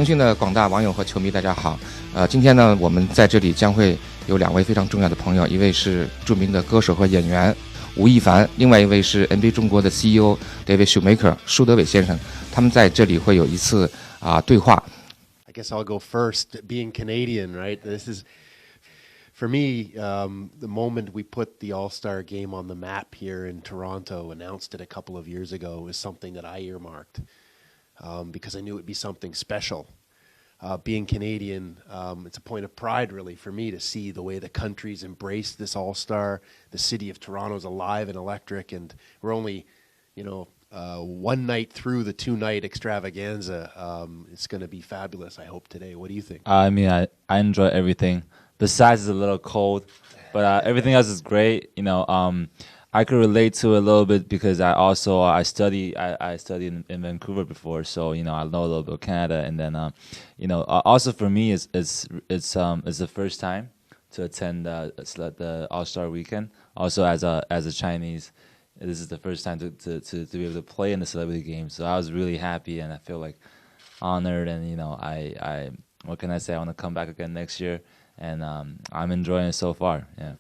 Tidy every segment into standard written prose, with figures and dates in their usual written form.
腾讯的广大网友和球迷，大家好。今天呢，我们在这里将会有两位非常重要的朋友，一位是著名的歌手和演员吴亦凡，另外一位是 NBA 中国的 CEO David Shoemaker 舒德伟先生。他们在这里会有一次对话。I guess I'll go first. Being Canadian, right? This is, for me, the moment we put the All-Star game on the map here in Toronto, announced it a couple of years ago, was something that I earmarked because I knew it would be something special. Being Canadian, it's a point of pride, really, for me to see the way the country's embraced this All-Star. The city of Toronto's alive and electric, and we're only, one night through the two-night extravaganza. It's going to be fabulous, I hope, today. What do you think? I mean, I enjoy everything. Besides, it's a little cold, but everything else is great. I could relate to it a little bit because I studied in Vancouver before, so I know a little bit of Canada, and then also for me it's the first time to attend the All-Star weekend. Also as a Chinese, this is the first time to be able to play in the celebrity game. So I was really happy, and I feel like honored, and I what can I say? I want to come back again next year, and I'm enjoying it so far. Yeah.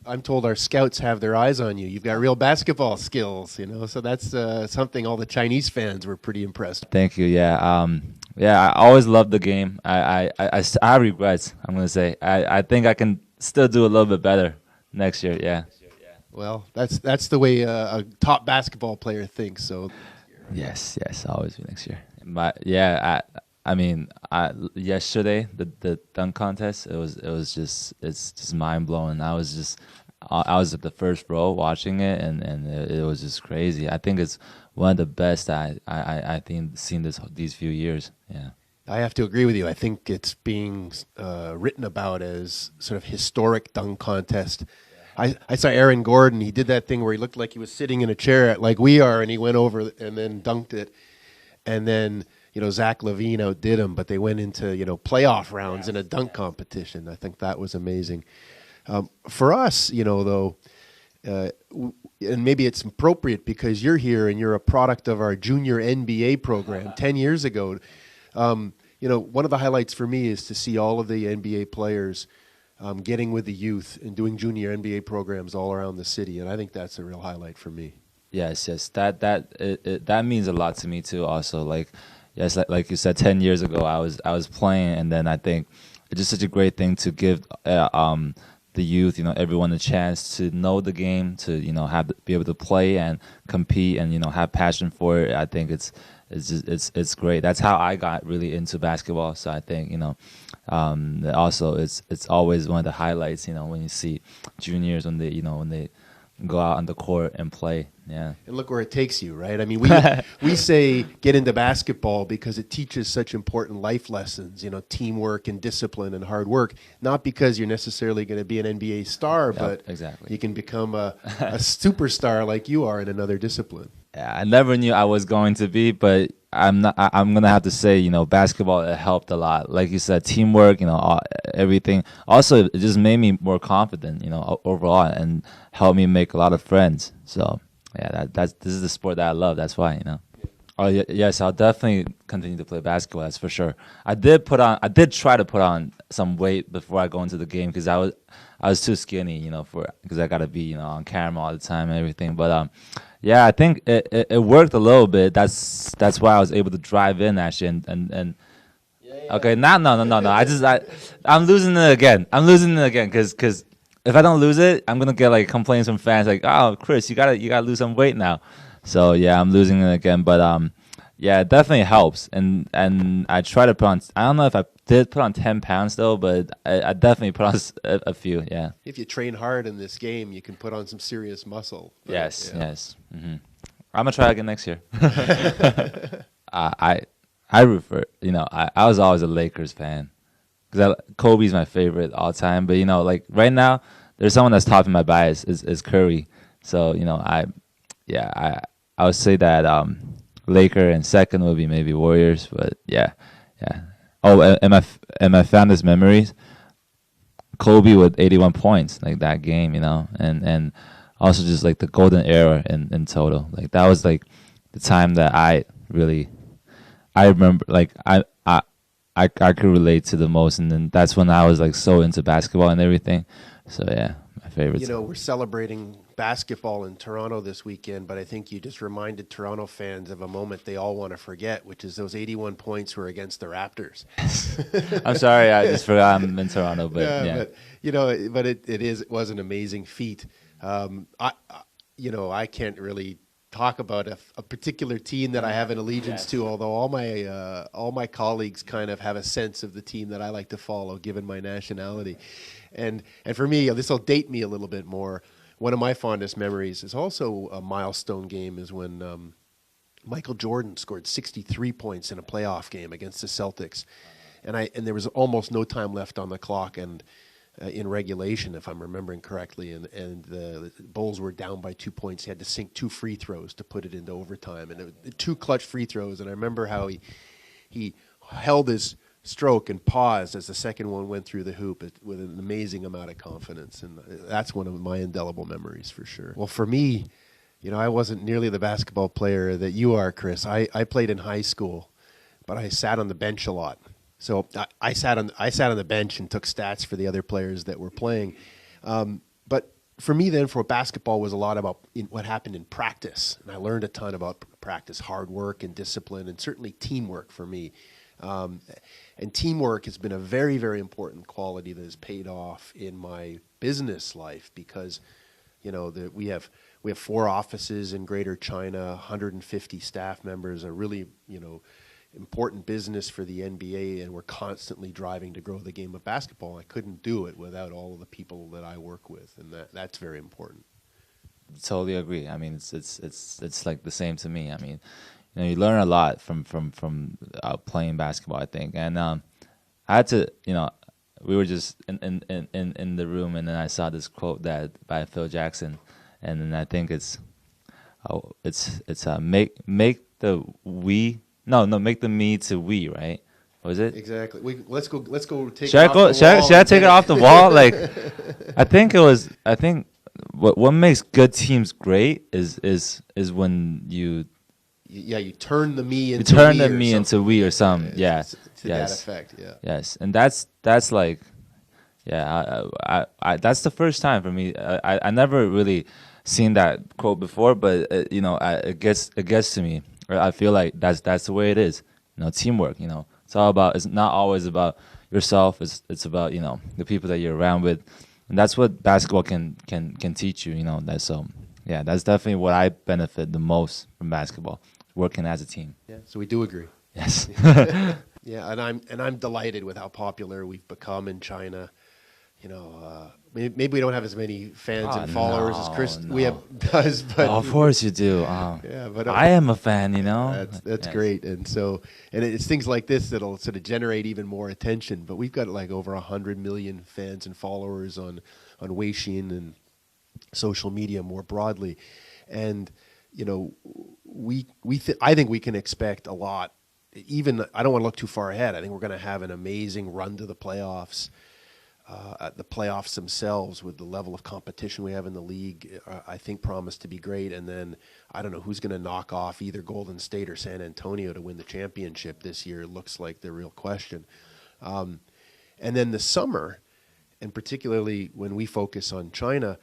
I'm told our scouts have their eyes on you. You've got real basketball skills, so that's something all the Chinese fans were pretty impressed. Thank you. Yeah. I always loved the game. I have regrets. I'm gonna say. I think I can still do a little bit better next year. Yeah. Well, that's the way a top basketball player thinks. So. Yes. Always be next year. But yeah, I mean, yesterday the dunk contest, it's just mind blowing. I was at the first row watching it, and it was just crazy. I think it's one of the best I think seen these few years. Yeah. I have to agree with you. I think it's being written about as sort of historic dunk contest. I saw Aaron Gordon. He did that thing where he looked like he was sitting in a chair like we are, and he went over and then dunked it, and then. Zach LaVine outdid him, but they went into, playoff rounds in a dunk competition. I think that was amazing. For us, though, and maybe it's appropriate because you're here and you're a product of our junior NBA program 10 years ago. One of the highlights for me is to see all of the NBA players getting with the youth and doing junior NBA programs all around the city, and I think that's a real highlight for me. Yes, that means a lot to me too. Also, yes, like you said, 10 years ago, I was playing, and then I think it's just such a great thing to give the youth, everyone a chance to know the game, to be able to play and compete, and have passion for it. I think it's great. That's how I got really into basketball. So I think also it's always one of the highlights. When you see juniors when they go out on the court and play. Yeah. And look where it takes you, right? I mean, we say get into basketball because it teaches such important life lessons, teamwork and discipline and hard work, not because you're necessarily going to be an NBA star, but exactly. You can become a superstar like you are in another discipline. Yeah, I never knew I was going to be, but I'm going to have to say, basketball, it helped a lot. Like you said, teamwork, everything. Also, it just made me more confident, overall, and helped me make a lot of friends. So, yeah, this is the sport that I love. That's why, Oh, yes, I'll definitely continue to play basketball. That's for sure. I did try to put on some weight before I go into the game because I was too skinny, because I got to be, on camera all the time and everything. But yeah, I think it worked a little bit. That's why I was able to drive in actually and okay, no. I'm losing it again. Because if I don't lose it, I'm gonna get complaints from fans like, oh, Kris, you gotta lose some weight now. So yeah, I'm losing it again. But yeah, it definitely helps. And I try to put on. I don't know if I did put on 10 pounds though, but I definitely put on a few. Yeah. If you train hard in this game, you can put on some serious muscle. But, yes. Mm-hmm. I'm gonna try again next year. I refer. I was always a Lakers fan because Kobe's my favorite all time. But right now, there's someone that's topping my bias is Curry. So I would say that Laker, and second would be maybe Warriors. But yeah. Oh, and my fondest memories, Kobe with 81 points, that game, and also just the golden era in total. That was the time that I remember. I could relate to the most, and then that's when I was like so into basketball and everything. So yeah, my favorites. You know, we're celebrating basketball in Toronto this weekend, but I think you just reminded Toronto fans of a moment they all want to forget, which is those 81 points were against the Raptors. I'm sorry, I just forgot I'm in Toronto, but yeah. But you know, but it was an amazing feat. I can't really talk about a particular team that I have an allegiance to, although all my colleagues kind of have a sense of the team that I like to follow, given my nationality. And for me, this will date me a little bit more. One of my fondest memories is also a milestone game is when Michael Jordan scored 63 points in a playoff game against the Celtics. And there was almost no time left on the clock and in regulation, if I'm remembering correctly, and the Bulls were down by 2 points. He had to sink 2 free throws to put it into overtime, and it was 2 clutch free throws. And I remember how he held his stroke and paused as the second one went through the hoop with an amazing amount of confidence, and that's one of my indelible memories for sure. Well, for me, you know, I wasn't nearly the basketball player that you are, Kris. I played in high school, but I sat on the bench a lot. So I sat on the bench and took stats for the other players that were playing. But for me then, for basketball was a lot about what happened in practice. And I learned a ton about practice, hard work and discipline, and certainly teamwork for me. And teamwork has been a very, very important quality that has paid off in my business life because, you know, we have 4 offices in Greater China, 150 staff members, a really, you know, important business for the NBA, and we're constantly driving to grow the game of basketball. I couldn't do it without all of the people that I work with, and that's very important. Totally agree. I mean, it's like the same to me. I mean, you know, you learn a lot from playing basketball, I think. And I had to, you know, we were just in the room, and then I saw this quote by Phil Jackson, and then I think it's make the we. No, make the me to we, right? Was it? Exactly. Let's go take should it off the wall. Should I take it off the wall? Like, I think what makes good teams great is when you turn the me into we or something. Yeah. To that effect. Yeah. Yes, and that's like, yeah, I that's the first time for me. I never really seen that quote before, but you know, it gets to me. I feel like that's the way it is. You know, teamwork. You know, it's not always about yourself. It's about, you know, the people that you're around with, and that's what basketball can teach you. You know, that's definitely what I benefit the most from basketball, working as a team. Yeah, so we do agree. Yes. Yeah, and I'm delighted with how popular we've become in China. You know, maybe we don't have as many fans and followers as Kris does, but of course you do. Yeah, but I am a fan. You know, that's great, and it's things like this that'll sort of generate even more attention. But we've got like over 100 million fans and followers on Weixin and social media more broadly, and you know, I think we can expect a lot. Even I don't want to look too far ahead. I think we're going to have an amazing run to the playoffs. The playoffs themselves, with the level of competition we have in the league, I think promise to be great. And then I don't know who's going to knock off either Golden State or San Antonio to win the championship this year. It looks like the real question. And then the summer, and particularly when we focus on China,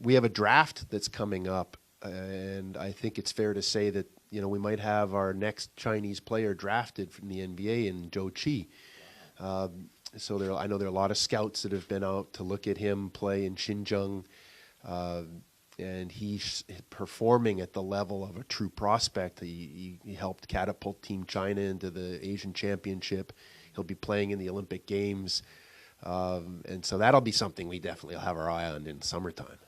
we have a draft that's coming up, and I think it's fair to say that, you know, we might have our next Chinese player drafted from the NBA in Zhou Qi. So I know there are a lot of scouts that have been out to look at him play in Xinjiang, and he's performing at the level of a true prospect. He helped catapult Team China into the Asian Championship. He'll be playing in the Olympic Games, and so that'll be something we definitely will have our eye on in summertime.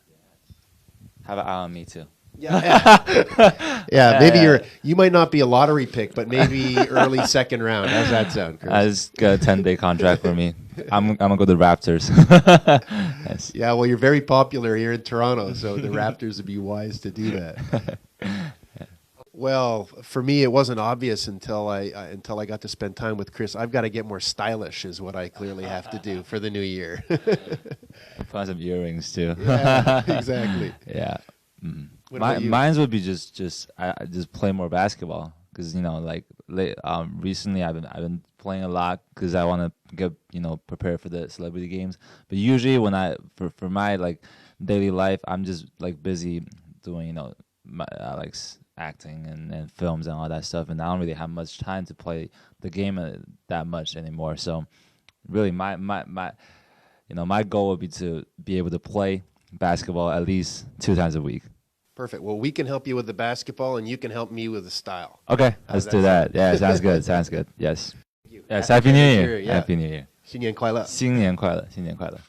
Have an eye on me too. Yeah. Maybe you might not be a lottery pick, but maybe early second round. How's that sound, Kris? I just got a 10-day contract for me. I'm gonna go to the Raptors. Yes. Yeah, well, you're very popular here in Toronto, so the Raptors would be wise to do that. Well, for me, it wasn't obvious until I got to spend time with Kris. I've got to get more stylish, is what I clearly have to do for the new year. Find some earrings too. Yeah, exactly. Yeah. Mm-hmm. Mine would be just play more basketball, because, you know, like recently I've been playing a lot because I want to get prepared for the celebrity games. But usually when for my like daily life, I'm just like busy doing my, acting and films and all that stuff, and I don't really have much time to play the game that much anymore. So really my goal would be to be able to play basketball at least 2 times a week. Perfect. Well, we can help you with the basketball, and you can help me with the style. Okay, let's do that. Yeah, sounds good. Sounds good. Yes. Thank you. Yes. Happy New Year. Yeah. Happy New Year. 新年快乐。新年快乐。新年快乐。